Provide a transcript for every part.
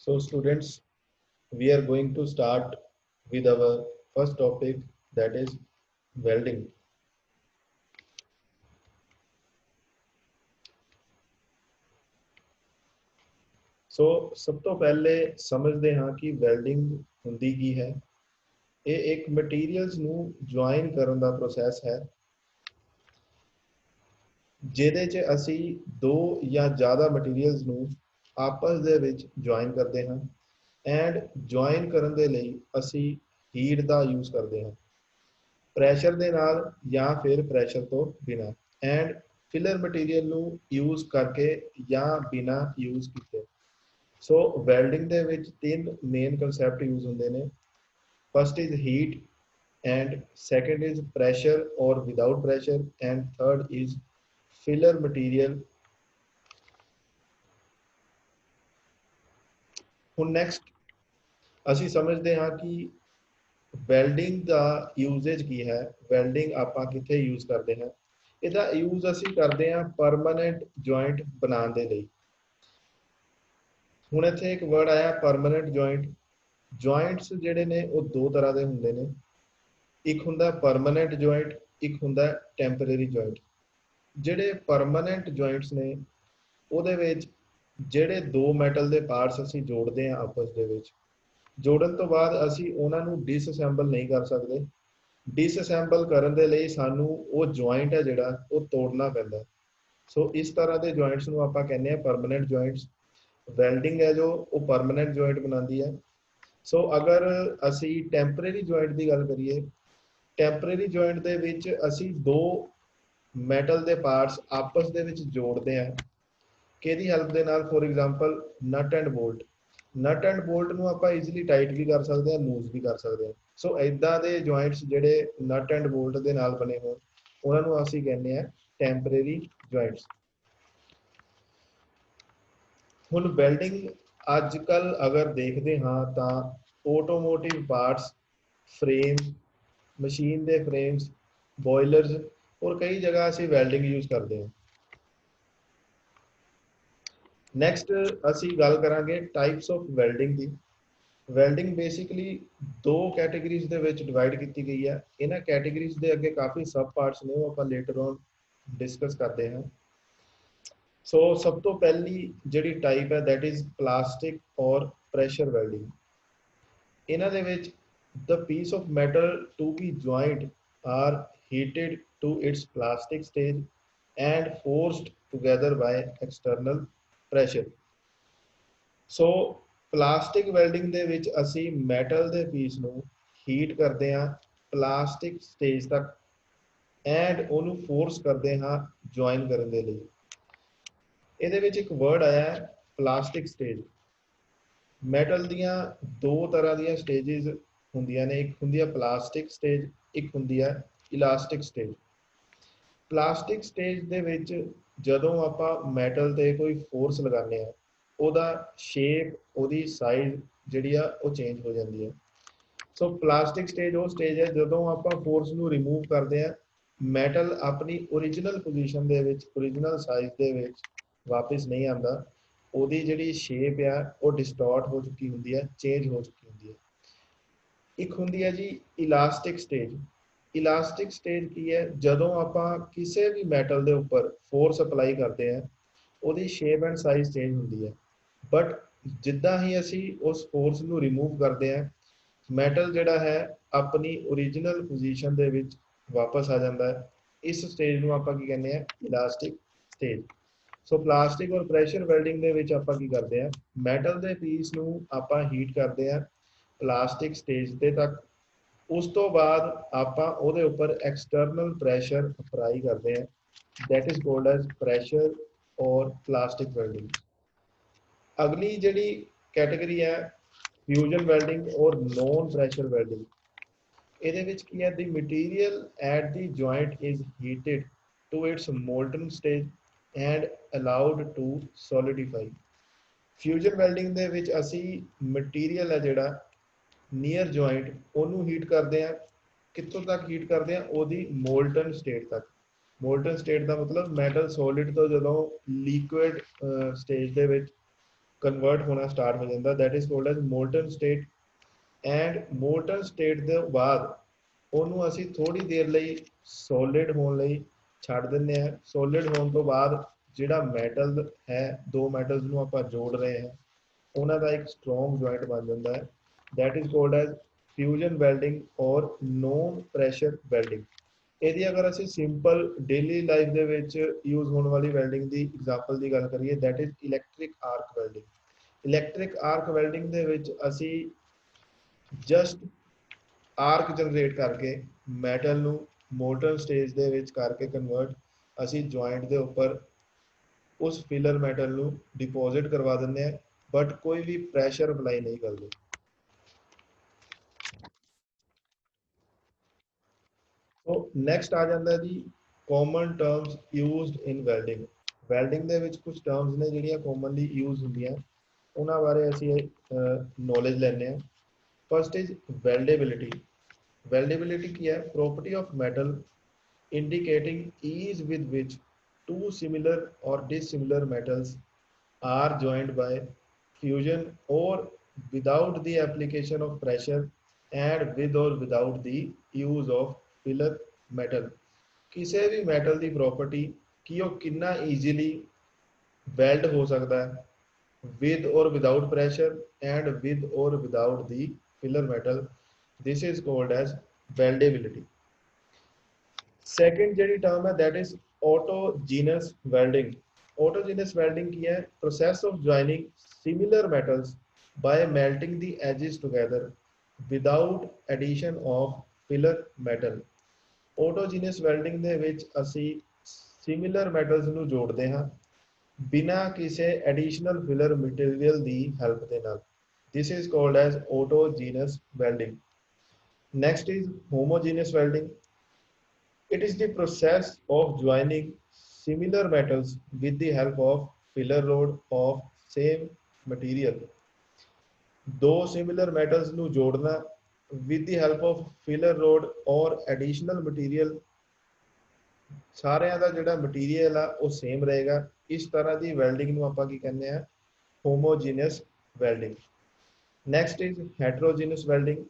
So students, we are going to start with our first topic, that is welding. ਸੋ ਸਭ ਤੋਂ ਪਹਿਲੇ ਸਮਝਦੇ ਹਾਂ ਕਿ ਵੈਲਡਿੰਗ ਹੁੰਦੀ ਕੀ ਹੈ। ਇਹ ਇੱਕ ਮਟੀਰੀਅਲਸ ਨੂੰ ਜੁਆਇਨ ਕਰਨ ਦਾ ਪ੍ਰੋਸੈਸ ਹੈ ਜਿਹਦੇ 'ਚ ਅਸੀਂ ਦੋ ਜਾਂ ਜ਼ਿਆਦਾ ਮਟੀਰੀਅਲਸ ਨੂੰ ਆਪਸ ਦੇ ਵਿੱਚ ਜੁਆਇਨ ਕਰਦੇ ਹਾਂ ਐਂਡ ਜੁਆਇਨ ਕਰਨ ਦੇ ਲਈ ਅਸੀਂ ਹੀਟ ਦਾ ਯੂਜ਼ ਕਰਦੇ ਹਾਂ, ਪ੍ਰੈਸ਼ਰ ਦੇ ਨਾਲ ਜਾਂ ਫਿਰ ਪ੍ਰੈਸ਼ਰ ਤੋਂ ਬਿਨਾਂ, ਐਂਡ ਫਿਲਰ ਮਟੀਰੀਅਲ ਨੂੰ ਯੂਜ਼ ਕਰਕੇ ਜਾਂ ਬਿਨਾਂ ਯੂਜ਼ ਕੀਤੇ। ਸੋ ਵੈਲਡਿੰਗ ਦੇ ਵਿੱਚ ਤਿੰਨ ਮੇਨ ਕਨਸੈਪਟ ਯੂਜ਼ ਹੁੰਦੇ ਨੇ। First is heat, and second is pressure ਔਰ without pressure, and third is filler material. ਹੁਣ ਨੈਕਸਟ ਅਸੀਂ ਸਮਝਦੇ ਹਾਂ ਕਿ ਵੈਲਡਿੰਗ ਦਾ ਯੂਜ਼ੇਜ ਕੀ ਹੈ, ਵੈਲਡਿੰਗ ਆਪਾਂ ਕਿੱਥੇ ਯੂਜ਼ ਕਰਦੇ ਹਾਂ। ਇਹਦਾ ਯੂਜ਼ ਅਸੀਂ ਕਰਦੇ ਹਾਂ ਪਰਮਾਨੈਂਟ ਜੁਆਇੰਟ ਬਣਾਉਣ ਦੇ ਲਈ। ਹੁਣ ਇੱਥੇ ਇੱਕ ਵਰਡ ਆਇਆ ਪਰਮਾਨੈਂਟ ਜੁਆਇੰਟ। ਜੁਆਇੰਟਸ ਜਿਹੜੇ ਨੇ ਉਹ ਦੋ ਤਰ੍ਹਾਂ ਦੇ ਹੁੰਦੇ ਨੇ, ਇੱਕ ਹੁੰਦਾ ਪਰਮਾਨੈਂਟ ਜੁਆਇੰਟ, ਇੱਕ ਹੁੰਦਾ ਟੈਂਪਰੇਰੀ ਜੁਆਇੰਟ। ਜਿਹੜੇ ਪਰਮਾਨੈਂਟ ਜੁਆਇੰਟਸ ਨੇ ਉਹਦੇ ਵਿੱਚ ਜਿਹੜੇ ਦੋ ਮੈਟਲ ਦੇ ਪਾਰਟਸ ਅਸੀਂ ਜੋੜਦੇ ਹਾਂ ਆਪਸ ਦੇ ਵਿੱਚ, ਜੋੜਨ ਤੋਂ ਬਾਅਦ ਅਸੀਂ ਉਹਨਾਂ ਨੂੰ ਡਿਸਅਸੈਂਬਲ ਨਹੀਂ ਕਰ ਸਕਦੇ। ਡਿਸਅਸੈਂਬਲ ਕਰਨ ਦੇ ਲਈ ਸਾਨੂੰ ਉਹ ਜੁਆਇੰਟ ਹੈ ਜਿਹੜਾ ਉਹ ਤੋੜਨਾ ਪੈਂਦਾ। ਸੋ ਇਸ ਤਰ੍ਹਾਂ ਦੇ ਜੁਆਇੰਟਸ ਨੂੰ ਆਪਾਂ ਕਹਿੰਦੇ ਹਾਂ ਪਰਮਾਨੈਂਟ ਜੁਆਇੰਟਸ। ਵੈਲਡਿੰਗ ਹੈ ਜੋ ਉਹ ਪਰਮਾਨੈਂਟ ਜੁਆਇੰਟ ਬਣਾਉਂਦੀ ਹੈ। ਸੋ ਅਗਰ ਅਸੀਂ ਟੈਂਪਰੇਰੀ ਜੁਆਇੰਟ ਦੀ ਗੱਲ ਕਰੀਏ, ਟੈਂਪਰੇਰੀ ਜੁਆਇੰਟ ਦੇ ਵਿੱਚ ਅਸੀਂ ਦੋ ਮੈਟਲ ਦੇ ਪਾਰਟਸ ਆਪਸ ਦੇ ਵਿੱਚ ਜੋੜਦੇ ਹਾਂ ਕਿਹਦੀ ਹੈਲਪ ਦੇ ਨਾਲ, for example nut and bolt. Nut and bolt ਨੂੰ ਆਪਾਂ ਈਜ਼ੀਲੀ ਟਾਈਟ ਵੀ ਕਰ ਸਕਦੇ ਹਾਂ, ਲੂਜ਼ ਵੀ ਕਰ ਸਕਦੇ ਹਾਂ। ਸੋ ਇਦਾਂ ਦੇ ਜੁਆਇੰਟਸ ਜਿਹੜੇ ਨਟ ਐਂਡ ਬੋਲਟ ਦੇ ਨਾਲ ਬਣੇ ਹੋਣ ਉਹਨਾਂ ਨੂੰ ਅਸੀਂ ਕਹਿੰਦੇ ਹਾਂ ਟੈਂਪਰੇਰੀ ਜੁਆਇੰਟਸ। ਹੁਣ ਵੈਲਡਿੰਗ ਅੱਜ ਕੱਲ ਅਗਰ ਦੇਖਦੇ ਹਾਂ ਤਾਂ ਆਟੋਮੋਟਿਵ ਪਾਰਟਸ, ਫਰੇਮ, ਮਸ਼ੀਨ ਦੇ ਫਰੇਮਸ, ਬੋਇਲਰਸ ਔਰ ਕਈ ਜਗ੍ਹਾ ਅਸੀਂ ਵੈਲਡਿੰਗ ਯੂਜ਼ ਕਰਦੇ ਹਾਂ। ਨੈਕਸਟ ਅਸੀਂ ਗੱਲ ਕਰਾਂਗੇ types of welding the. Welding basically ਦੋ ਕੈਟੇਗਰੀਜ਼ ਦੇ ਵਿੱਚ ਡਿਵਾਈਡ ਕੀਤੀ ਗਈ ਹੈ। ਇਹਨਾਂ ਕੈਟੇਗਰੀਜ਼ ਦੇ ਅੱਗੇ ਕਾਫੀ ਸਬ ਪਾਰਟਸ ਨੇ, ਉਹ ਆਪਾਂ ਲੇਟਰ ਔਨ ਡਿਸਕਸ ਕਰਦੇ ਹਾਂ। ਸੋ ਸਭ ਤੋਂ ਪਹਿਲੀ ਜਿਹੜੀ ਟਾਈਪ ਹੈ ਦੈਟ ਇਜ਼ ਪਲਾਸਟਿਕ ਔਰ ਪ੍ਰੈਸ਼ਰ ਵੈਲਡਿੰਗ। ਇਹਨਾਂ ਦੇ ਵਿੱਚ the piece of metal to be joined are heated to its plastic stage and forced together by external pressure। So plastic welding ਦੇ ਵਿੱਚ ਅਸੀਂ ਮੈਟਲ ਦੇ ਪੀਸ ਨੂੰ ਹੀਟ ਕਰਦੇ ਹਾਂ ਪਲਾਸਟਿਕ ਸਟੇਜ ਤੱਕ ਐਂਡ ਉਹਨੂੰ ਫੋਰਸ ਕਰਦੇ ਹਾਂ ਜੁਆਇਨ ਕਰਨ ਦੇ ਲਈ। ਇਹਦੇ ਵਿੱਚ ਇੱਕ ਵਰਡ ਆਇਆ ਹੈ ਪਲਾਸਟਿਕ ਸਟੇਜ। ਮੈਟਲ ਦੀਆਂ ਦੋ ਤਰ੍ਹਾਂ ਦੀਆਂ ਸਟੇजेस ਹੁੰਦੀਆਂ ਨੇ, ਇੱਕ ਹੁੰਦੀ ਹੈ ਪਲਾਸਟਿਕ ਸਟੇਜ, ਇੱਕ ਹੁੰਦੀ ਹੈ ਇਲਾਸਟਿਕ ਸਟੇਜ। ਪਲਾਸਟਿਕ ਸਟੇਜ ਦੇ ਵਿੱਚ ਜਦੋਂ ਆਪਾਂ ਮੈਟਲ ਤੇ ਕੋਈ ਫੋਰਸ ਲਗਾਉਂਦੇ ਆ ਉਹਦਾ ਸ਼ੇਪ, ਉਹਦੀ ਸਾਈਜ਼ ਜਿਹੜੀ ਆ ਉਹ ਚੇਂਜ ਹੋ ਜਾਂਦੀ ਹੈ। ਸੋ ਪਲਾਸਟਿਕ ਸਟੇਜ ਉਹ ਸਟੇਜ ਹੈ ਜਦੋਂ ਆਪਾਂ ਫੋਰਸ ਨੂੰ ਰਿਮੂਵ ਕਰਦੇ ਆ, ਮੈਟਲ ਆਪਣੀ ਓਰੀਜਨਲ ਪੋਜੀਸ਼ਨ ਦੇ ਵਿੱਚ, ਓਰੀਜਨਲ ਸਾਈਜ਼ ਦੇ ਵਿੱਚ ਵਾਪਿਸ ਨਹੀਂ ਆਉਂਦਾ। ਉਹਦੀ ਜਿਹੜੀ ਸ਼ੇਪ ਆ ਉਹ ਡਿਸਟੋਰਟ ਹੋ ਚੁੱਕੀ ਹੁੰਦੀ ਹੈ, ਚੇਂਜ ਹੋ ਚੁੱਕੀ ਹੁੰਦੀ ਹੈ। ਇੱਕ ਹੁੰਦੀ ਹੈ ਜੀ ਇਲਾਸਟਿਕ ਸਟੇਜ। ਇਲਾਸਟਿਕ ਸਟੇਜ ਕੀ ਹੈ, ਜਦੋਂ ਆਪਾਂ ਕਿਸੇ ਵੀ ਮੈਟਲ ਦੇ ਉੱਪਰ ਫੋਰਸ ਅਪਲਾਈ ਕਰਦੇ ਆ ਉਹਦੀ ਸ਼ੇਪ ਐਂਡ ਸਾਈਜ਼ ਚੇਂਜ ਹੁੰਦੀ ਹੈ, ਬਟ ਜਿੱਦਾਂ ਹੀ ਅਸੀਂ ਉਸ ਫੋਰਸ ਨੂੰ ਰਿਮੂਵ ਕਰਦੇ ਆ ਮੈਟਲ ਜਿਹੜਾ ਹੈ ਆਪਣੀ ਓਰੀਜਨਲ ਪੋਜੀਸ਼ਨ ਦੇ ਵਿੱਚ ਵਾਪਸ ਆ ਜਾਂਦਾ ਹੈ। ਇਸ ਸਟੇਜ ਨੂੰ ਆਪਾਂ ਕੀ ਕਹਿੰਦੇ ਆ, ਇਲਾਸਟਿਕ ਸਟੇਜ। ਸੋ ਪਲਾਸਟਿਕ ਔਰ ਪ੍ਰੈਸ਼ਰ ਵੈਲਡਿੰਗ ਦੇ ਵਿੱਚ ਆਪਾਂ ਕੀ ਕਰਦੇ ਆ, ਮੈਟਲ ਦੇ ਪੀਸ ਨੂੰ ਆਪਾਂ ਹੀਟ ਕਰਦੇ ਆ ਪਲਾਸਟਿਕ ਸਟੇਜ ਤੇ ਤੱਕ। ਉਸ ਤੋਂ ਬਾਅਦ ਆਪਾਂ ਉਹਦੇ ਉੱਪਰ ਐਕਸਟਰਨਲ ਪ੍ਰੈਸ਼ਰ ਅਪਲਾਈ ਕਰਦੇ ਆ, that is called as pressure ਔਰ ਪਲਾਸਟਿਕ ਵੈਲਡਿੰਗ। ਅਗਲੀ ਜਿਹੜੀ ਕੈਟੇਗਰੀ ਹੈ ਫਿਊਜ਼ਨ ਵੈਲਡਿੰਗ ਔਰ ਨੋਨ ਪ੍ਰੈਸ਼ਰ ਵੈਲਡਿੰਗ। ਇਹਦੇ ਵਿੱਚ ਕੀ ਹੈ, the material at the joint is heated to its molten stage and allowed to solidify. Fusion welding ਦੇ ਵਿੱਚ ਅਸੀਂ ਮਟੀਰੀਅਲ ਹੈ ਜਿਹੜਾ ਨੀਅਰ ਜੁਆਇੰਟ ਉਹਨੂੰ ਹੀਟ ਕਰਦੇ ਆ। ਕਿੱਥੋਂ ਤੱਕ ਹੀਟ ਕਰਦੇ ਆ, ਉਹਦੀ ਮੋਲਟਨ ਸਟੇਟ ਤੱਕ। ਮੋਲਟਨ ਸਟੇਟ ਦਾ ਮਤਲਬ ਮੈਟਲ ਸੋਲਿਡ ਤੋਂ ਜਦੋਂ ਲਿਕੁਇਡ ਸਟੇਜ ਦੇ ਵਿੱਚ ਕਨਵਰਟ ਹੋਣਾ ਸਟਾਰਟ ਹੋ ਜਾਂਦਾ, that is called as molten state। And molten state ਦੇ ਬਾਅਦ ਉਹਨੂੰ ਅਸੀਂ ਥੋੜੀ ਦੇਰ ਲਈ ਸੋਲਿਡ ਹੋਣ ਲਈ ਛੱਡ ਦਿੰਦੇ ਹਾਂ। ਸੋਲਿਡ ਹੋਣ ਤੋਂ ਬਾਅਦ ਜਿਹੜਾ ਮੈਟਲ ਹੈ, ਦੋ ਮੈਟਲਸ ਨੂੰ ਆਪਾਂ ਜੋੜ ਰਹੇ ਹਾਂ, ਉਹਨਾਂ ਦਾ ਇੱਕ ਸਟਰੋਂਗ ਜੁਆਇੰਟ ਬਣ ਜਾਂਦਾ ਹੈ, that is called as fusion welding ਔਰ ਨੋਨ ਪ੍ਰੈਸ਼ਰ ਵੈਲਡਿੰਗ। ਇਹਦੀ ਅਗਰ ਅਸੀਂ ਸਿੰਪਲ ਡੇਲੀ ਲਾਈਫ ਦੇ ਵਿੱਚ ਯੂਜ਼ ਹੋਣ ਵਾਲੀ ਵੈਲਡਿੰਗ ਦੀ ਐਗਜ਼ਾਮਪਲ ਦੀ ਗੱਲ ਕਰੀਏ, that is electric arc welding. Electric arc welding ਦੇ ਵਿੱਚ ਅਸੀਂ ਜਸਟ ਆਰਕ ਜਨਰੇਟ ਕਰਕੇ ਮੈਟਲ ਨੂੰ ਮੋਲਟਨ ਸਟੇਜ ਦੇ ਵਿੱਚ ਕਰਕੇ ਕਨਵਰਟ ਅਸੀਂ ਜੁਆਇੰਟ ਦੇ ਉੱਪਰ ਉਸ ਫਿਲਰ ਮੈਟਲ ਨੂੰ ਡਿਪੋਜ਼ਿਟ ਕਰਵਾ ਦਿੰਦੇ ਹਾਂ, ਬਟ ਕੋਈ ਵੀ ਪ੍ਰੈਸ਼ਰ ਅਪਲਾਈ ਨਹੀਂ ਕਰਦੇ। ਸੋ ਨੈਕਸਟ ਆ ਜਾਂਦਾ ਜੀ ਕਾਮਨ ਟਰਮਸ ਯੂਜ਼ਡ ਇਨ ਵੈਲਡਿੰਗ। ਵੈਲਡਿੰਗ ਦੇ ਵਿੱਚ ਕੁਝ ਟਰਮਸ ਨੇ ਜਿਹੜੀਆਂ ਕਾਮਨਲੀ ਯੂਜ਼ ਹੁੰਦੀਆਂ, ਉਹਨਾਂ ਬਾਰੇ ਅਸੀਂ ਨੌਲੇਜ ਲੈਂਦੇ ਹਾਂ। First is ਵੈਲਡੇਬਿਲਿਟੀ। ਵੈਲਡੇਬਿਲਿਟੀ ਕੀ ਹੈ? Property of metal indicating ease with which two similar or dissimilar metals are joined by fusion or without the application of pressure and with or without the use of filler metal। ਕਿਸੇ ਵੀ metal ਦੀ property ਕਿ ਉਹ ਕਿੰਨਾ easily weld ਹੋ ਸਕਦਾ ਹੈ with or without pressure and with or without the filler metal, this is called as weldability। Second जी term है that is autogenous welding. Autogenous welding की है? Process of joining similar metals by melting the edges together without addition of filler metal. Autogenous welding ਦੇ ਵਿੱਚ ਅਸੀਂ similar metals ਨੂੰ ਜੋੜਦੇ ਹਾਂ ਬਿਨਾਂ ਕਿਸੇ ਐਡੀਸ਼ਨਲ ਫਿਲਰ ਮਟੀਰੀਅਲ ਦੀ ਹੈਲਪ ਦੇ ਨਾਲ। This is called as autogenous welding। next is homogeneous welding। It is the process of joining similar metals with the help of filler rod of same material। दो similar metals ਨੂੰ ਜੋੜਨਾ with the help of filler rod or additional material। ਸਾਰਿਆਂ ਦਾ ਜਿਹੜਾ material ਆ ਉਹ same ਰਹੇਗਾ। ਇਸ ਤਰ੍ਹਾਂ ਦੀ ਵੈਲਡਿੰਗ ਨੂੰ ਆਪਾਂ ਕੀ ਕਹਿੰਦੇ ਆ? Homogeneous welding. Next is heterogeneous welding.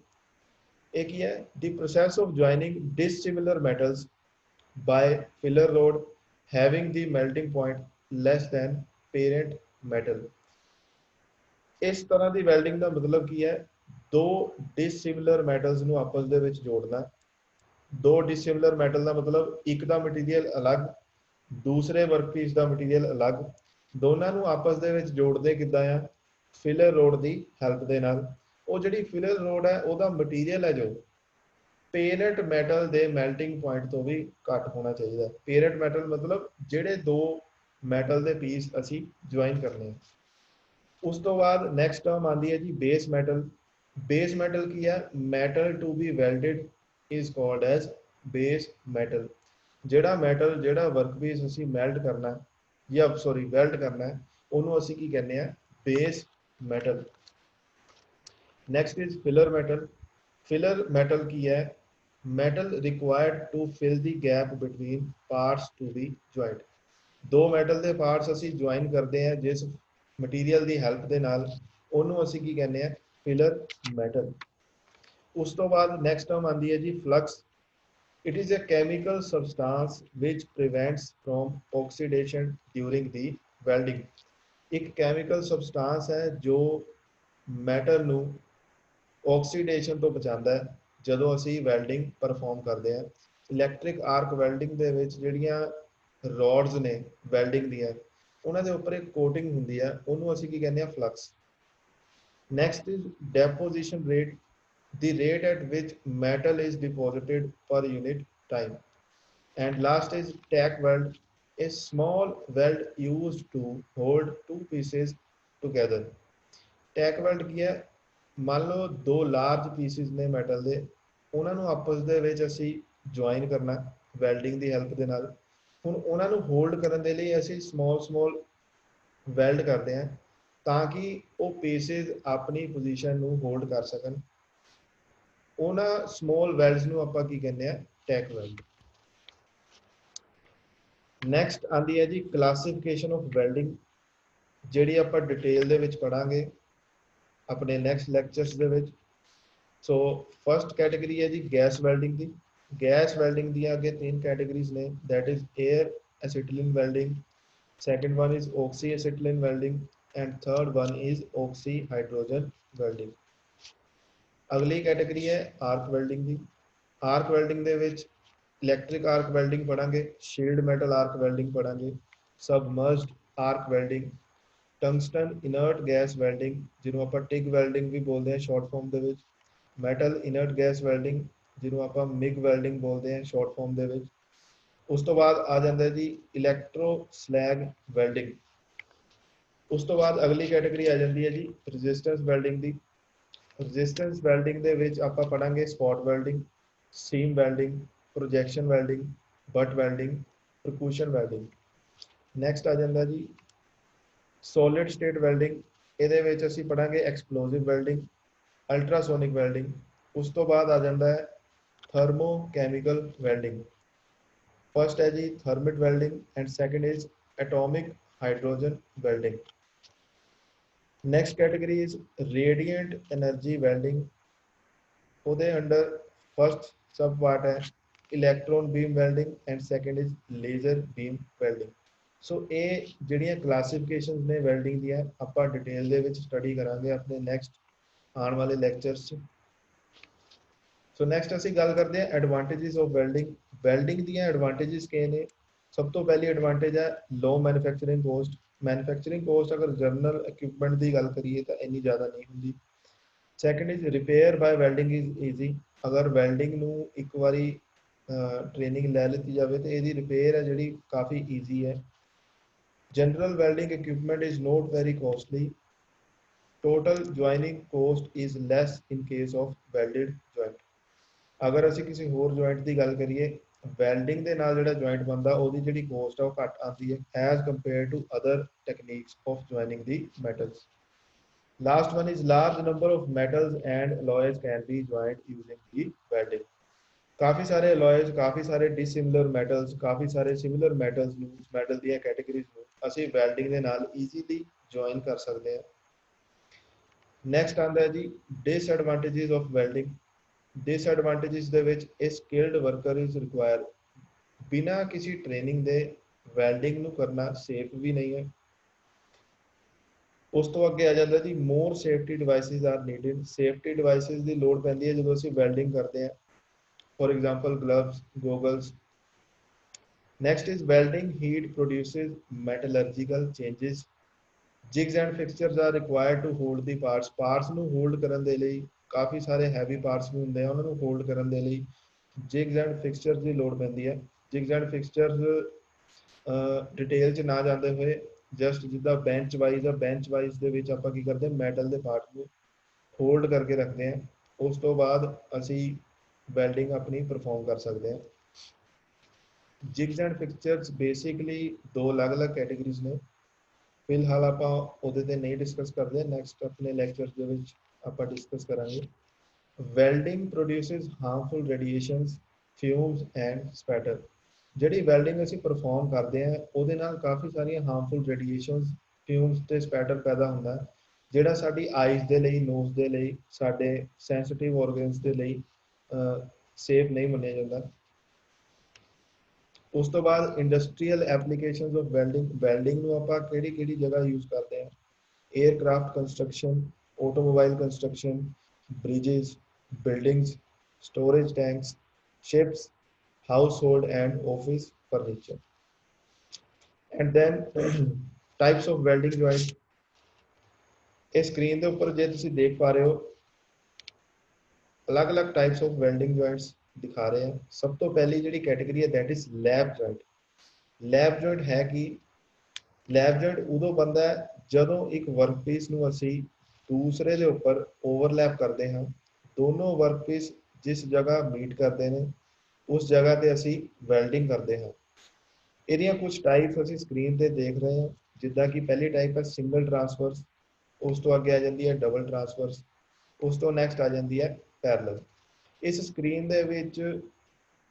ਇਹ ਕੀ ਹੈ? the process of joining dissimilar metals by filler rod having the melting point less than parent metal। ਇਸ ਤਰ੍ਹਾਂ ਦੀ ਵੈਲਡਿੰਗ ਦਾ ਮਤਲਬ ਕੀ ਹੈ? ਦੋ dissimilar metals ਨੂੰ ਆਪਸ ਦੇ ਵਿੱਚ ਜੋੜਨਾ। ਦੋ dissimilar metal ਦਾ ਮਤਲਬ ਇੱਕ ਦਾ ਮਟੀਰੀਅਲ ਅਲੱਗ, ਦੂਸਰੇ ਵਰਕਪੀਸ ਦਾ ਮਟੀਰੀਅਲ ਅਲੱਗ, ਦੋਨਾਂ ਨੂੰ ਆਪਸ ਦੇ ਵਿੱਚ ਜੋੜਦੇ ਕਿੱਦਾਂ ਆ? ਫਿਲਰ ਰੋਡ ਦੀ ਹੈਲਪ ਦੇ ਨਾਲ। ਉਹ ਜਿਹੜੀ ਫਿਲਰ ਰੋਡ ਹੈ ਉਹਦਾ ਮਟੀਰੀਅਲ ਹੈ ਜੋ ਪੇਰੈਂਟ ਮੈਟਲ ਦੇ ਮੈਲਟਿੰਗ ਪੁਆਇੰਟ ਤੋਂ ਵੀ ਘੱਟ ਹੋਣਾ ਚਾਹੀਦਾ। ਪੇਰੈਂਟ ਮੈਟਲ ਮਤਲਬ ਜਿਹੜੇ ਦੋ ਮੈਟਲ ਦੇ ਪੀਸ ਅਸੀਂ ਜੁਆਇਨ ਕਰਨੇ ਆ। ਉਸ ਤੋਂ ਬਾਅਦ ਨੈਕਸਟ ਟਰਮ ਆਉਂਦੀ ਹੈ ਜੀ ਬੇਸ ਮੈਟਲ। ਬੇਸ ਮੈਟਲ ਕੀ ਹੈ? Metal to be welded is called as base metal. ਜਿਹੜਾ ਮੈਟਲ ਜਿਹੜਾ ਵਰਕਪੀਸ ਅਸੀਂ ਮੈਲਟ ਕਰਨਾ ਜਾਂ ਸੌਰੀ ਵੈਲਡ ਕਰਨਾ ਉਹਨੂੰ ਅਸੀਂ ਕੀ ਕਹਿੰਦੇ ਆ? Base metal. Next is filler metal. Filler metal की है? Metal required to fill the gap between parts to be joint. दो मेटल के पार्ट्स ਅਸੀਂ ज्वाइन करते हैं जिस मटीरियल की हेल्प के नाल ਉਹਨੂੰ ਅਸੀਂ ਕੀ ਕਹਿੰਦੇ ਆ? Filler metal. ਉਸ ਤੋਂ ਬਾਅਦ नेक्स्ट टर्म आती है जी flux. it is a chemical substance which prevents from oxidation during the welding। एक chemical substance है जो metal ਨੂੰ ਆਕਸੀਡੇਸ਼ਨ ਤੋਂ ਬਚਾਉਂਦਾ ਹੈ ਜਦੋਂ ਅਸੀਂ ਵੈਲਡਿੰਗ ਪਰਫਾਰਮ ਕਰਦੇ ਹਾਂ। ਇਲੈਕਟ੍ਰਿਕ ਆਰਕ ਵੈਲਡਿੰਗ ਦੇ ਵਿੱਚ ਜਿਹੜੀਆਂ ਰੋਡਸ ਨੇ ਵੈਲਡਿੰਗ ਦੀਆਂ ਉਹਨਾਂ ਦੇ ਉੱਪਰ ਇੱਕ ਕੋਟਿੰਗ ਹੁੰਦੀ ਹੈ, ਉਹਨੂੰ ਅਸੀਂ ਕੀ ਕਹਿੰਦੇ ਆ? Flux. Next is deposition rate. the rate at which metal is deposited per unit time। and last is tack weld, a small weld used to hold two pieces together। tack weld ਕੀ ਹੈ? ਮੰਨ ਲਓ ਦੋ large pieces ਨੇ metal ਦੇ, ਉਹਨਾਂ ਨੂੰ ਆਪਸ ਦੇ ਵਿੱਚ ਅਸੀਂ ਜੁਆਇਨ ਕਰਨਾ ਵੈਲਡਿੰਗ ਦੀ ਹੈਲਪ ਦੇ ਨਾਲ। ਹੁਣ ਉਹਨਾਂ ਨੂੰ ਹੋਲਡ ਕਰਨ ਦੇ ਲਈ ਅਸੀਂ ਸਮਾਲ ਵੈਲਡ ਕਰਦੇ ਹਾਂ ਤਾਂ ਕਿ ਉਹ ਪੀਸਿਸ ਆਪਣੀ ਪੋਜੀਸ਼ਨ ਨੂੰ ਹੋਲਡ ਕਰ ਸਕਣ। ਉਹਨਾਂ ਸਮਾਲ ਵੈਲਡਸ ਨੂੰ ਆਪਾਂ ਕੀ ਕਹਿੰਦੇ ਆ? Tech weld. ਨੈਕਸਟ ਆਂਦੀ ਹੈ ਜੀ ਕਲਾਸੀਫਿਕੇਸ਼ਨ ਆਫ ਵੈਲਡਿੰਗ। ਜਿਹੜੀ ਆਪਾਂ ਡਿਟੇਲ ਦੇ ਵਿੱਚ ਪੜਾਂਗੇ ਆਪਣੇ ਨੈਕਸਟ ਲੈਕਚਰਸ ਦੇ ਵਿੱਚ। ਸੋ ਫਸਟ ਕੈਟੇਗਰੀ ਹੈ ਜੀ ਗੈਸ ਵੈਲਡਿੰਗ ਦੀ। ਗੈਸ ਵੈਲਡਿੰਗ ਦੀਆਂ ਅੱਗੇ ਤਿੰਨ ਕੈਟੇਗਰੀਜ਼ ਨੇ, that is air acetylene welding, second one is oxyacetylene welding, and third one is oxy hydrogen welding। ਅਗਲੀ ਕੈਟੇਗਰੀ ਹੈ ਆਰਕ ਵੈਲਡਿੰਗ ਦੀ। ਆਰਕ ਵੈਲਡਿੰਗ ਦੇ ਵਿੱਚ electric arc welding ਪੜਾਂਗੇ, shield metal ਆਰਕ ਵੈਲਡਿੰਗ ਪੜਾਂਗੇ, ਸਬਮਰਜਡ ਆਰਕ welding, tungsten ਇਨਰਟ gas welding ਜਿਹਨੂੰ ਆਪਾਂ TIG welding ਵੀ ਬੋਲਦੇ ਹਾਂ short form ਦੇ ਵਿੱਚ, ਮੈਟਲ ਇਨਰਟ ਗੈਸ ਵੈਲਡਿੰਗ ਜਿਹਨੂੰ ਆਪਾਂ ਮਿਗ ਵੈਲਡਿੰਗ ਬੋਲਦੇ ਹਾਂ ਸ਼ਾਰਟ ਫਾਰਮ ਦੇ ਵਿੱਚ। ਉਸ ਤੋਂ ਬਾਅਦ ਆ ਜਾਂਦਾ ਜੀ ਇਲੈਕਟ੍ਰੋ ਸਲੈਗ ਵੈਲਡਿੰਗ। ਉਸ ਤੋਂ ਬਾਅਦ ਅਗਲੀ ਕੈਟੇਗਰੀ ਆ ਜਾਂਦੀ ਹੈ ਜੀ ਰੈਜ਼ਿਸਟੈਂਸ ਵੈਲਡਿੰਗ ਦੀ। ਰੈਜ਼ਿਸਟੈਂਸ ਵੈਲਡਿੰਗ ਦੇ ਵਿੱਚ ਆਪਾਂ ਪੜਾਂਗੇ spot welding, seam welding, projection welding, butt welding, percussion welding. Next ਆ ਜਾਂਦਾ ਜੀ ਸੋਲਿਡ ਸਟੇਟ ਵੈਲਡਿੰਗ। ਇਹਦੇ ਵਿੱਚ ਅਸੀਂ ਪੜਾਂਗੇ ਐਕਸਪਲੋਸਿਵ ਵੈਲਡਿੰਗ, ਅਲਟਰਾਸੋਨਿਕ ਵੈਲਡਿੰਗ। ਉਸ ਤੋਂ ਬਾਅਦ ਆ ਜਾਂਦਾ ਹੈ ਥਰਮੋ ਕੈਮੀਕਲ ਵੈਲਡਿੰਗ। फर्स्ट है जी thermit welding and second is atomic hydrogen welding. Next category is radiant energy welding. ਉਹਦੇ अंडर फर्स्ट सब पार्ट है electron beam welding and second is laser beam welding. So ਇਹ ਜਿਹੜੀਆਂ ਕਲਾਸੀਫਿਕੇਸ਼ਨਸ ਨੇ welding ਦੀਆਂ ਆਪਾਂ detail ਦੇ ਵਿੱਚ ਸਟੱਡੀ ਕਰਾਂਗੇ ਆਪਣੇ ਨੈਕਸਟ ਆਉਣ ਵਾਲੇ ਲੈਕਚਰਸ 'ਚ। ਸੋ ਨੈਕਸਟ ਅਸੀਂ ਗੱਲ ਕਰਦੇ ਹਾਂ ਐਡਵਾਂਟੇजेस ਆਫ ਵੈਲਡਿੰਗ। ਵੈਲਡਿੰਗ ਦੀਆਂ ਐਡਵਾਂਟੇजेस ਕੀ ਨੇ? ਸਭ ਤੋਂ ਪਹਿਲੀ ਐਡਵਾਂਟੇਜ ਹੈ ਲੋ ਮੈਨੂਫੈਕਚਰਿੰਗ ਕੋਸਟ। ਮੈਨੂਫੈਕਚਰਿੰਗ ਕੋਸਟ ਅਗਰ ਜਨਰਲ ਇਕਵਿਪਮੈਂਟ ਦੀ ਗੱਲ ਕਰੀਏ ਤਾਂ ਇੰਨੀ ਜ਼ਿਆਦਾ ਨਹੀਂ ਹੁੰਦੀ। Second is repair ਬਾय welding is easy. ਅਗਰ ਵੈਲਡਿੰਗ ਨੂੰ ਇੱਕ ਵਾਰੀ ਟ੍ਰੇਨਿੰਗ ਲੈ ਲਿੱਤੀ ਜਾਵੇ ਤਾਂ ਇਹਦੀ ਰਿਪੇਅਰ ਹੈ ਜਿਹੜੀ ਕਾਫੀ ਈਜ਼ੀ ਹੈ। General welding equipment is not very costly. Total joining cost is less in case of welded joint. अगर ਅਸੀਂ ਕਿਸੇ ਹੋਰ ਜੁਆਇੰਟ ਦੀ ਗੱਲ ਕਰੀਏ ਵੈਲਡਿੰਗ ਦੇ ਨਾਲ ਜਿਹੜਾ ਜੁਆਇੰਟ ਬਣਦਾ ਉਹਦੀ ਜਿਹੜੀ ਕੋਸਟ ਆ ਉਹ ਘੱਟ ਆਉਂਦੀ ਹੈ as compare to other techniques of joining the metals. Last one is large number of metals and alloys can be joint using the welding. ਕਾਫੀ ਸਾਰੇ ਅਲੋਇਜ਼, ਕਾਫੀ ਸਾਰੇ ਡਿਸਿਮਿਲਰ ਮੈਟਲਸ, ਕਾਫੀ ਸਾਰੇ ਸਿਮਿਲਰ ਮੈਟਲਸ ਨੂੰ ਮੈਟਲ ਦੀਆਂ ਕੈਟੇਗਰੀਜ਼ ਨੂੰ ਅਸੀਂ ਵੈਲਡਿੰਗ ਦੇ ਨਾਲ ਈਜ਼ੀਲੀ ਜੁਆਇਨ ਕਰ ਸਕਦੇ ਹਾਂ। ਨੈਕਸਟ ਆਉਂਦਾ ਹੈ ਜੀ ਡਿਸਐਡਵਾਂਟੇजेस ਆਫ ਵੈਲਡਿੰਗ। डिसएडवांटेजेस ਦੇ ਵਿੱਚ ਇਹ ਸਕਿਲਡ ਵਰਕਰ ਇਜ਼ ਰਿਕੁਆਇਰ। ਬਿਨਾਂ ਕਿਸੇ ਟ੍ਰੇਨਿੰਗ ਦੇ ਵੈਲਡਿੰਗ ਨੂੰ ਕਰਨਾ ਸੇਫ ਵੀ ਨਹੀਂ ਹੈ। ਉਸ ਤੋਂ ਅੱਗੇ ਆ ਜਾਂਦਾ ਜੀ more safety devices are needed. Safety devices ਦੀ ਲੋੜ ਪੈਂਦੀ ਹੈ ਜਦੋਂ ਅਸੀਂ ਵੈਲਡਿੰਗ ਕਰਦੇ ਹਾਂ, for example gloves, goggles. Next is welding heat produces metallurgical changes. Jigs and fixtures are required to hold the parts. Parts ਨੂੰ ਹੋਲਡ ਕਰਨ ਦੇ ਲਈ ਕਾਫੀ ਸਾਰੇ ਹੈਵੀ ਪਾਰਟਸ ਵੀ ਹੁੰਦੇ ਆ, ਉਹਨਾਂ ਨੂੰ ਹੋਲਡ ਕਰਨ ਦੇ ਲਈ ਜਿਗਸ ਐਂਡ ਫਿਕਸਚਰਸ ਦੀ ਲੋੜ ਪੈਂਦੀ ਹੈ। ਜਿਗਸ ਐਂਡ ਫਿਕਸਚਰਸ ਡਿਟੇਲ 'ਚ ਨਾ ਜਾਂਦੇ ਹੋਏ ਜਸਟ ਜਿੱਦਾਂ ਬੈਂਚ ਵਾਈਜ਼ ਆ, ਬੈਂਚ ਵਾਈਜ਼ ਦੇ ਵਿੱਚ ਆਪਾਂ ਕੀ ਕਰਦੇ ਹਾਂ ਮੈਟਲ ਦੇ ਪਾਰਟ ਨੂੰ ਹੋਲਡ ਕਰਕੇ ਰੱਖਦੇ ਹਾਂ। ਉਸ ਤੋਂ ਬਾਅਦ ਅਸੀਂ ਵੈਲਡਿੰਗ ਆਪਣੀ ਪਰਫਾਰਮ ਕਰ ਸਕਦੇ ਹਾਂ। ਜਿਗਸ ਐਂਡ ਫਿਕਸਚਰਸ ਬੇਸਿਕਲੀ ਦੋ ਅਲੱਗ-ਅਲੱਗ ਕੈਟੇਗਰੀਜ਼ ਨੇ। ਫਿਲਹਾਲ ਆਪਾਂ ਉਹਦੇ ਤੇ ਨਹੀਂ ਡਿਸਕਸ ਕਰਦੇ, ਨੈਕਸਟ ਆਪਣੇ ਲੈਕਚਰ ਦੇ ਵਿੱਚ ਆਪਾਂ ਡਿਸਕਸ ਕਰਾਂਗੇ। Welding produces harmful radiations, fumes and spatter. ਜਿਹੜੀ ਵੈਲਡਿੰਗ ਅਸੀਂ ਪਰਫਾਰਮ ਕਰਦੇ ਹਾਂ ਉਹਦੇ ਨਾਲ ਕਾਫੀ ਸਾਰੀਆਂ ਹਾਰਮਫੁਲ ਰੇਡੀਏਸ਼ਨਸ, ਫਿਊਮਸ ਤੇ ਸਪੈਟਰ ਪੈਦਾ ਹੁੰਦਾ ਜਿਹੜਾ ਸਾਡੀ ਆਈਜ਼ ਦੇ ਲਈ, ਨੋਜ਼ ਦੇ ਲਈ, ਸਾਡੇ ਸੈਂਸਿਟਿਵ ਆਰਗਨਸ ਦੇ ਲਈ ਸੇਫ ਨਹੀਂ ਮੰਨਿਆ ਜਾਂਦਾ। ਉਸ ਤੋਂ ਬਾਅਦ industrial applications of welding. Welding ਨੂੰ ਆਪਾਂ ਕਿਹੜੀ ਕਿਹੜੀ ਜਗ੍ਹਾ ਯੂਜ਼ ਕਰਦੇ ਹਾਂ? Aircraft construction, automobile construction, bridges, buildings, storage tanks, ships, household and office furniture। And then types of welding joint। ਇਹ ਸਕਰੀਨ ਦੇ ਉੱਪਰ ਜੇ ਤੁਸੀਂ ਦੇਖ ਪਾ ਰਹੇ ਹੋ ਅਲੱਗ-ਅਲੱਗ ਟਾਈਪਸ ਆਫ ਵੈਲਡਿੰਗ ਜੁਆਇੰਟਸ ਦਿਖਾ ਰਹੇ ਆ। ਸਭ ਤੋਂ ਪਹਿਲੀ ਜਿਹੜੀ ਕੈਟੇਗਰੀ ਹੈ that is lab joint. Lab joint ਹੈ ਕੀ? ਲੈਬ ਜੁਆਇੰਟ ਉਦੋਂ ਬਣਦਾ ਹੈ ਜਦੋਂ ਇੱਕ ਵਰਕਪੀਸ ਨੂੰ ਅਸੀਂ ਦੂਸਰੇ ਦੇ ਉੱਪਰ ਓਵਰਲੈਪ ਕਰਦੇ ਹਾਂ। ਦੋਨੋਂ ਵਰਕਪੀਸ ਜਿਸ ਜਗ੍ਹਾ ਮੀਟ ਕਰਦੇ ਨੇ ਉਸ ਜਗ੍ਹਾ ਤੇ ਅਸੀਂ ਵੈਲਡਿੰਗ ਕਰਦੇ ਹਾਂ। ਇਹਦੀਆਂ ਕੁਝ ਟਾਈਪਸ ਅਸੀਂ ਸਕਰੀਨ ਤੇ ਦੇਖ ਰਹੇ ਹਾਂ, ਜਿੱਦਾਂ ਕਿ ਪਹਿਲੀ ਟਾਈਪ ਹੈ ਸਿੰਗਲ ਟਰਾਂਸਫਰਸ, ਉਸ ਤੋਂ ਅੱਗੇ ਆ ਜਾਂਦੀ ਹੈ ਡਬਲ ਟਰਾਂਸਫਰਸ, ਉਸ ਤੋਂ ਨੈਕਸਟ ਆ ਜਾਂਦੀ ਹੈ ਪੈਰਲਲ। ਇਸ ਸਕਰੀਨ ਦੇ ਵਿੱਚ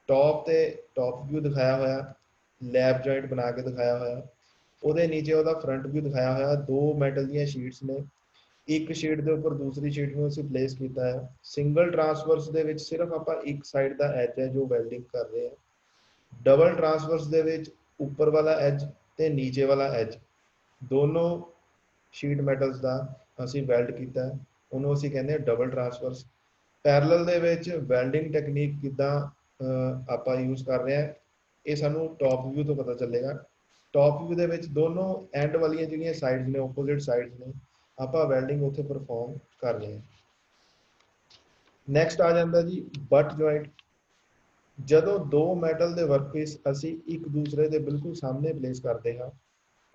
ਟੌਪ ਤੇ ਟੌਪ ਵਿਊ ਦਿਖਾਇਆ ਹੋਇਆ, ਲੈਬ ਜੁਆਇੰਟ ਬਣਾ ਕੇ ਦਿਖਾਇਆ ਹੋਇਆ। ਉਹਦੇ ਨੀਚੇ ਉਹਦਾ ਫਰੰਟ व्यू ਦਿਖਾਇਆ ਹੋਇਆ, ਦੋ ਮੈਟਲ ਦੀਆਂ ਸ਼ੀਟਸ ਨੇ, ਇੱਕ ਸ਼ੀਟ ਦੇ ਉੱਪਰ ਦੂਸਰੀ ਸ਼ੀਟ ਨੂੰ ਅਸੀਂ ਪਲੇਸ ਕੀਤਾ ਹੈ। ਸਿੰਗਲ ਟਰਾਂਸਵਰਸ ਦੇ ਵਿੱਚ ਸਿਰਫ ਆਪਾਂ ਇੱਕ ਸਾਈਡ ਦਾ ਐਜ ਹੈ ਜੋ ਵੈਲਡਿੰਗ ਕਰ ਰਹੇ ਹਾਂ। ਡਬਲ ਟਰਾਂਸਵਰਸ ਦੇ ਵਿੱਚ ਉੱਪਰ ਵਾਲਾ ਐਜ ਤੇ ਨੀਚੇ ਵਾਲਾ ਐਜ ਦੋਨੋਂ ਸ਼ੀਟ ਮੈਟਲਸ ਦਾ ਅਸੀਂ ਵੈਲਡ ਕੀਤਾ ਹੈ, ਉਹਨੂੰ ਅਸੀਂ ਕਹਿੰਦੇ ਹਾਂ ਡਬਲ ਟਰਾਂਸਵਰਸ। ਪੈਰਲਲ ਦੇ ਵਿੱਚ ਵੈਲਡਿੰਗ ਟੈਕਨੀਕ ਕਿੱਦਾਂ ਆਪਾਂ ਯੂਜ਼ ਕਰ ਰਹੇ ਹਾਂ, ਇਹ ਸਾਨੂੰ ਟੌਪ ਵਿਊ ਤੋਂ ਪਤਾ ਚੱਲੇਗਾ। ਟੌਪ ਵਿਊ ਦੇ ਵਿੱਚ ਦੋਨੋਂ ਐਂਡ ਵਾਲੀਆਂ ਜਿਹੜੀਆਂ ਸਾਈਡਸ ਨੇ, ਆਪੋਜ਼ਿਟ ਸਾਈਡਸ ਨੇ, ਆਪਾਂ ਵੈਲਡਿੰਗ ਉੱਥੇ ਪਰਫਾਰਮ ਕਰ ਰਹੇ ਹਾਂ। ਨੈਕਸਟ ਆ ਜਾਂਦਾ ਜੀ ਬਟ ਜੁਆਇੰਟ। ਜਦੋਂ ਦੋ ਮੈਟਲ ਦੇ ਵਰਕਪੀਸ ਅਸੀਂ ਇੱਕ ਦੂਸਰੇ ਦੇ ਬਿਲਕੁਲ ਸਾਹਮਣੇ ਪਲੇਸ ਕਰਦੇ ਹਾਂ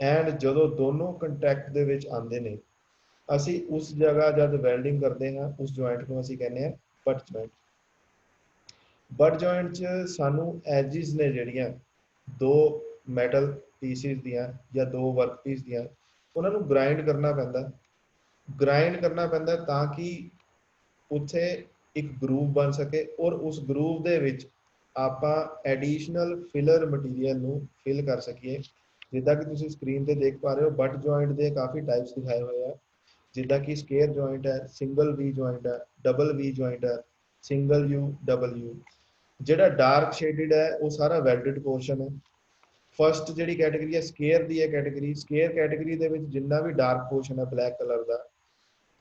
ਐਂਡ ਜਦੋਂ ਦੋਨੋਂ ਕੰਟੈਕਟ ਦੇ ਵਿੱਚ ਆਉਂਦੇ ਨੇ, ਅਸੀਂ ਉਸ ਜਗ੍ਹਾ ਜਦ ਵੈਲਡਿੰਗ ਕਰਦੇ ਹਾਂ ਉਸ ਜੁਆਇੰਟ ਨੂੰ ਅਸੀਂ ਕਹਿੰਦੇ ਹਾਂ ਬਟ ਜੁਆਇੰਟ। ਬਟ ਜੁਆਇੰਟ 'ਚ ਸਾਨੂੰ ਐਜਿਸ ਨੇ ਜਿਹੜੀਆਂ ਦੋ ਮੈਟਲ ਪੀਸਿਸ ਦੀਆਂ ਜਾਂ ਦੋ ਵਰਕ ਪੀਸ ਦੀਆਂ, ਉਹਨਾਂ ਨੂੰ ਗ੍ਰਾਈਂਡ ਕਰਨਾ ਪੈਂਦਾ। ਗ੍ਰਾਈਂਡ ਕਰਨਾ ਪੈਂਦਾ ਤਾਂ ਕਿ ਉੱਥੇ ਇੱਕ ਗਰੂਵ ਬਣ ਸਕੇ ਔਰ ਉਸ ਗਰੂਵ ਦੇ ਵਿੱਚ ਆਪਾਂ ਐਡੀਸ਼ਨਲ ਫਿਲਰ ਮਟੀਰੀਅਲ ਨੂੰ ਫਿਲ ਕਰ ਸਕੀਏ। ਜਿੱਦਾਂ ਕਿ ਤੁਸੀਂ ਸਕਰੀਨ ਤੇ ਦੇਖ ਪਾ ਰਹੇ ਹੋ, ਬਟ ਜੁਆਇੰਟ ਦੇ ਕਾਫੀ ਟਾਈਪਸ ਦਿਖਾਏ ਹੋਏ ਆ, ਜਿੱਦਾਂ ਕਿ ਸਕੁਅਰ ਜੁਆਇੰਟ ਹੈ, ਸਿੰਗਲ ਵੀ ਜੁਆਇੰਟ ਹੈ, ਡਬਲ ਵੀ ਜੁਆਇੰਟ ਹੈ, ਸਿੰਗਲ ਯੂ, ਡਬਲ ਯੂ। ਜਿਹੜਾ ਡਾਰਕ ਸ਼ੇਡਡ ਹੈ ਉਹ ਸਾਰਾ ਵੈਲਡਡ ਪੋਰਸ਼ਨ ਹੈ। ਫਸਟ ਜਿਹੜੀ ਕੈਟੇਗਰੀ ਹੈ ਸਕੁਅਰ ਦੀ ਹੈ ਕੈਟੇਗਰੀ। ਸਕੁਅਰ ਕੈਟੇਗਰੀ ਦੇ ਵਿੱਚ ਜਿੰਨਾ ਵੀ ਡਾਰਕ ਪੋਰਸ਼ਨ ਹੈ ਬਲੈਕ ਕਲਰ ਦਾ,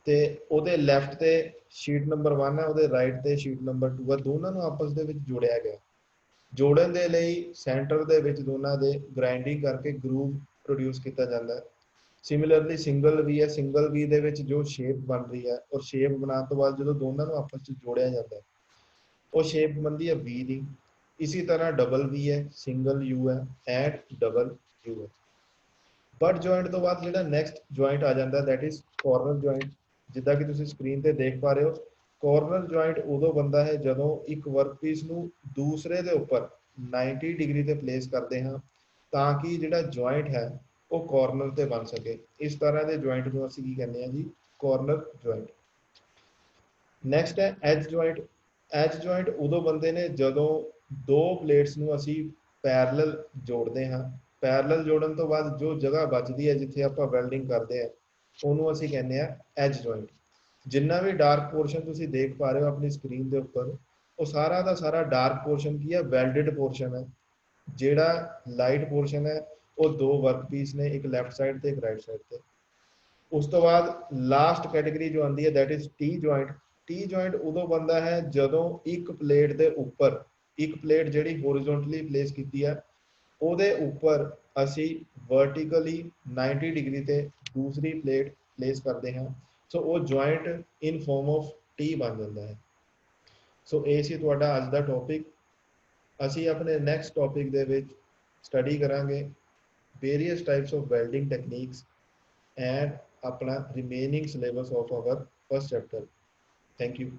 ਤੇ ਉਹਦੇ ਲੈਫਟ ਤੇ ਸ਼ੀਟ ਨੰਬਰ 1 ਹੈ, ਉਹਦੇ ਰਾਈਟ ਤੇ ਸ਼ੀਟ ਨੰਬਰ 2 ਹੈ, ਦੋਨਾਂ ਨੂੰ ਆਪਸ ਦੇ ਵਿੱਚ ਜੋੜਿਆ ਗਿਆ। ਜੋੜਨ ਦੇ ਲਈ ਸੈਂਟਰ ਦੇ ਵਿੱਚ ਦੋਨਾਂ ਦੇ ਗ੍ਰਾਈਂਡਿੰਗ ਕਰਕੇ ਗਰੂਵ ਪ੍ਰੋਡਿਊਸ ਕੀਤਾ ਜਾਂਦਾ ਹੈ। ਸਿਮਿਲਰਲੀ ਸਿੰਗਲ ਵੀ ਹੈ, ਸਿੰਗਲ ਵੀ ਦੇ ਵਿੱਚ ਜੋ ਸ਼ੇਪ ਬਣ ਰਹੀ ਹੈ ਔਰ ਸ਼ੇਪ ਬਣਾਉਣ ਤੋਂ ਬਾਅਦ ਜਦੋਂ ਦੋਨਾਂ ਨੂੰ ਆਪਸ ਵਿੱਚ ਜੋੜਿਆ ਜਾਂਦਾ ਹੈ ਉਹ ਸ਼ੇਪ ਬਣਦੀ ਹੈ ਵੀ ਦੀ। ਇसी ਤਰ੍ਹਾਂ ਡਬਲ ਵੀ ਹੈ, ਸਿੰਗਲ ਯੂ ਹੈ ਐਂਡ ਡਬਲ ਯੂ ਹੈ। ਬਟ ਜੁਆਇੰਟ ਤੋਂ ਬਾਅਦ ਜਿਹੜਾ ਨੈਕਸਟ ਜੁਆਇੰਟ ਆ ਜਾਂਦਾ ਦੈਟ ਇਜ਼ ਕਾਰਨਰ ਜੁਆਇੰਟ। ਜਿੱਦਾਂ ਕਿ ਤੁਸੀਂ ਸਕਰੀਨ ਤੇ ਦੇਖ ਪਾ ਰਹੇ ਹੋ, ਕਾਰਨਰ ਜੁਆਇੰਟ ਉਦੋਂ ਬਣਦਾ ਹੈ ਜਦੋਂ ਇੱਕ ਵਰਕਪੀਸ ਨੂੰ ਦੂਸਰੇ ਦੇ ਉੱਪਰ 90 ਡਿਗਰੀ ਤੇ ਪਲੇਸ ਕਰਦੇ ਹਾਂ ਤਾਂ ਕਿ ਜਿਹੜਾ ਜੁਆਇੰਟ ਹੈ ਉਹ ਕਾਰਨਰ ਤੇ ਬਣ ਸਕੇ। ਇਸ ਤਰ੍ਹਾਂ ਦੇ ਜੁਆਇੰਟ ਨੂੰ ਅਸੀਂ ਕੀ ਕਹਿੰਦੇ ਹਾਂ ਜੀ, ਕਾਰਨਰ ਜੁਆਇੰਟ। ਨੈਕਸਟ ਹੈ ਐਜ ਜੁਆਇੰਟ। ਐਜ ਜੁਆਇੰਟ ਉਦੋਂ ਬਣਦੇ ਨੇ ਜਦੋਂ ਦੋ ਪਲੇਟਸ ਨੂੰ ਅਸੀਂ ਪੈਰਲਲ ਜੋੜਦੇ ਹਾਂ। ਪੈਰਲਲ ਜੋੜਨ ਤੋਂ ਬਾਅਦ ਜੋ ਜਗ੍ਹਾ ਬਚਦੀ ਹੈ ਜਿੱਥੇ ਆਪਾਂ ਵੈਲਡਿੰਗ ਕਰਦੇ ਹਾਂ ਉਹਨੂੰ ਅਸੀਂ ਕਹਿੰਦੇ ਹਾਂ ਐਜ ਜੁਆਇੰਟ। ਜਿੰਨਾ ਵੀ ਡਾਰਕ ਪੋਰਸ਼ਨ ਤੁਸੀਂ ਦੇਖ ਪਾ ਰਹੇ ਹੋ ਆਪਣੀ ਸਕਰੀਨ ਦੇ ਉੱਪਰ, ਉਹ ਸਾਰਾ ਦਾ ਸਾਰਾ ਡਾਰਕ ਪੋਰਸ਼ਨ ਕੀ ਹੈ, ਵੈਲਡਡ ਪੋਰਸ਼ਨ ਹੈ। ਜਿਹੜਾ ਲਾਈਟ ਪੋਰਸ਼ਨ ਹੈ ਉਹ ਦੋ ਵਰਕ ਪੀਸ ਨੇ, ਇੱਕ ਲੈਫਟ ਸਾਈਡ ਤੇ ਇੱਕ ਰਾਈਟ ਸਾਈਡ ਤੇ। ਉਸ ਤੋਂ ਬਾਅਦ ਲਾਸਟ ਕੈਟੇਗਰੀ ਜੋ ਆਉਂਦੀ ਹੈ that is T joint. T joint ਉਦੋਂ ਬਣਦਾ ਹੈ ਜਦੋਂ ਇੱਕ ਪਲੇਟ ਦੇ ਉੱਪਰ, ਇੱਕ ਪਲੇਟ ਜਿਹੜੀ ਹੋਰੀਜ਼ੋਨਟਲੀ ਪਲੇਸ ਕੀਤੀ ਹੈ ਉਹਦੇ ਉੱਪਰ ਅਸੀਂ ਵਰਟੀਕਲੀ 90 ਡਿਗਰੀ ਤੇ ਦੂਸਰੀ ਪਲੇਟ ਪਲੇਸ ਕਰਦੇ ਹਾਂ। ਸੋ ਉਹ joint in farm of tea ਬਣ ਜਾਂਦਾ ਹੈ। ਸੋ ਇਹ ਸੀ ਤੁਹਾਡਾ ਅੱਜ ਦਾ ਟੌਪਿਕ। ਅਸੀਂ ਆਪਣੇ ਨੈਕਸਟ ਟੌਪਿਕ ਦੇ ਵਿੱਚ ਸਟੱਡੀ ਕਰਾਂਗੇ various types of welding techniques and अपना remaining syllabus of our first chapter. Thank you.